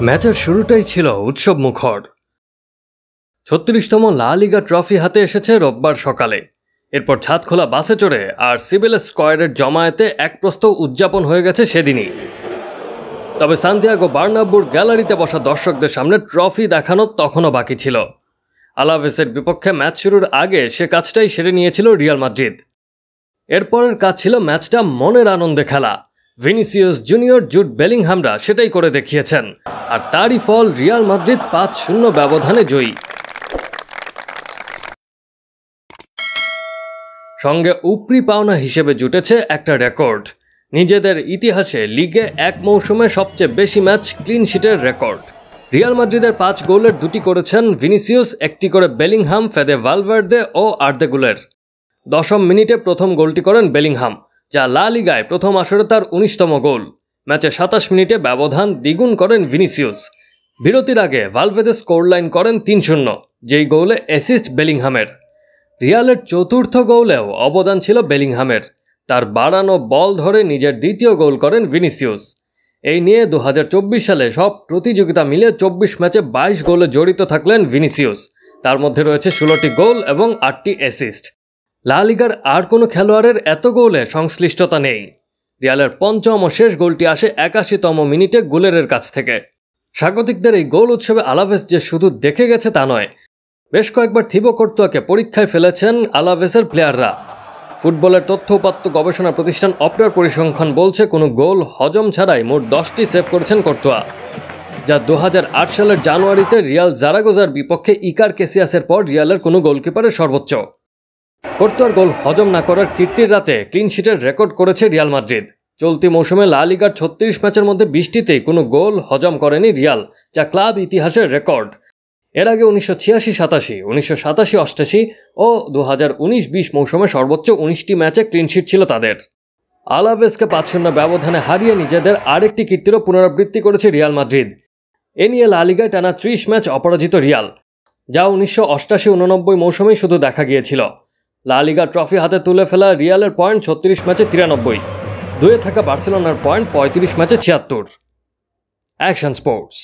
ম্যাচের শুরুটাই ছিল উৎসব মুখর। ৩৬তম লা লিগা ট্রফি হাতে এসেছে রোববার সকালে। এরপর ছাদ খোলা বাসে চড়ে আর সিবিএল স্কোয়াডের জমায়েতে এক প্রস্তাব উদযাপন হয়ে গেছে সেদিনই। তবে সান্তিয়াগো বার্নাব্যুর গ্যালারিতে বসা দর্শকদের সামনে ট্রফি দেখানো তখনও বাকি ছিল। আলাভেসের বিপক্ষে ম্যাচ শুরুর আগে সে কাজটাই সেরে নিয়েছিল রিয়াল মাদ্রিদ। এরপরের কাজ ছিল ম্যাচটা মনের আনন্দে খেলা। ভিনিসিয়াস জুনিয়র, জুড বেলিংহামরা সেটাই করে দেখিয়েছেন, আর তারই ফল রিয়াল মাদ্রিদ ৫-০ ব্যবধানে জয়ী। সঙ্গে উপরি পাওনা হিসেবে জুটেছে একটা রেকর্ড, নিজেদের ইতিহাসে লিগে এক মৌসুমে সবচেয়ে বেশি ম্যাচ ক্লিন শিটের রেকর্ড। রিয়াল মাদ্রিদের ৫ গোলের ২টি করেছেন ভিনিসিয়াস, একটি করে বেলিংহাম, ফেদে ভালভার্দে ও আর্দেগুলের। ১০ম মিনিটে প্রথম গোলটি করেন বেলিংহাম, যা লা লিগায় প্রথম আসরে তার ১৯তম গোল। ম্যাচে ২৭ মিনিটে ব্যবধান দ্বিগুণ করেন ভিনিসিয়াস। বিরতির আগে ভালভেদে স্কোর লাইন করেন ৩-০, যেই গোলে অ্যাসিস্ট বেলিংহামের। রিয়ালের চতুর্থ গোলেও অবদান ছিল বেলিংহামের। তার বাড়ানো বল ধরে নিজের দ্বিতীয় গোল করেন ভিনিসিয়াস। এই নিয়ে ২০২৪ সালে সব প্রতিযোগিতা মিলে ২৪ ম্যাচে ২২ গোলে জড়িত থাকলেন ভিনিসিয়াস। তার মধ্যে রয়েছে ১৬টি গোল এবং ৮টি অ্যাসিস্ট। লা লিগার আর কোনো খেলোয়াড়ের এত গোলে সংশ্লিষ্টতা নেই। রিয়ালের পঞ্চম ও শেষ গোলটি আসে ৮১তম মিনিটে গুলেরের কাছ থেকে। স্বাগতিকদের এই গোল উৎসবে আলাভেস যে শুধু দেখে গেছে তা নয়, বেশ কয়েকবার থিবো কর্তুয়াকে পরীক্ষায় ফেলেছেন আলাভেসের প্লেয়াররা। ফুটবলের তথ্য উপাত্ত গবেষণা প্রতিষ্ঠান অপরার পরিসংখ্যান বলছে কোনো গোল হজম ছাড়াই মোট ১০টি সেভ করেছেন কর্তুয়া, যা ২০০৮ সালের জানুয়ারিতে রিয়াল জারাগোজার বিপক্ষে ইকার কেসিয়াসের পর রিয়ালের কোনো গোলকিপারের সর্বোচ্চ। কর্তুয়ার গোল হজম না করার কীর্তির রাতে ক্লিন শিটের রেকর্ড করেছে রিয়াল মাদ্রিদ। চলতি মৌসুমে লা লিগার ৩৬ ম্যাচের মধ্যে ২০টিতেই কোনো গোল হজম করেনি রিয়াল, যা ক্লাব ইতিহাসের রেকর্ড। এর আগে ১৯৮৬-৮৭, ১৯৮৭-৮৮ ও ২০১৯-২০ মৌসুমে সর্বোচ্চ ১৯টি ম্যাচে ক্লিনশিট ছিল তাদের। আলাভেসকে ৫-০ ব্যবধানে হারিয়ে নিজেদের আরেকটি কীর্তিরও পুনরাবৃত্তি করেছে রিয়াল মাদ্রিদ। এ নিয়ে লা লিগায় টানা ৩০ ম্যাচ অপরাজিত রিয়াল, যা ১৯৮৮-৮৯ মৌসুমেই শুধু দেখা গিয়েছিল। লা লিগা ট্রফি হাতে তুলে ফেলা রিয়ালের পয়েন্ট ৩৬ ম্যাচে ৯৩, দুয়ে থাকা বার্সেলোনার পয়েন্ট ৩৫ ম্যাচে ৭৬। Action sports.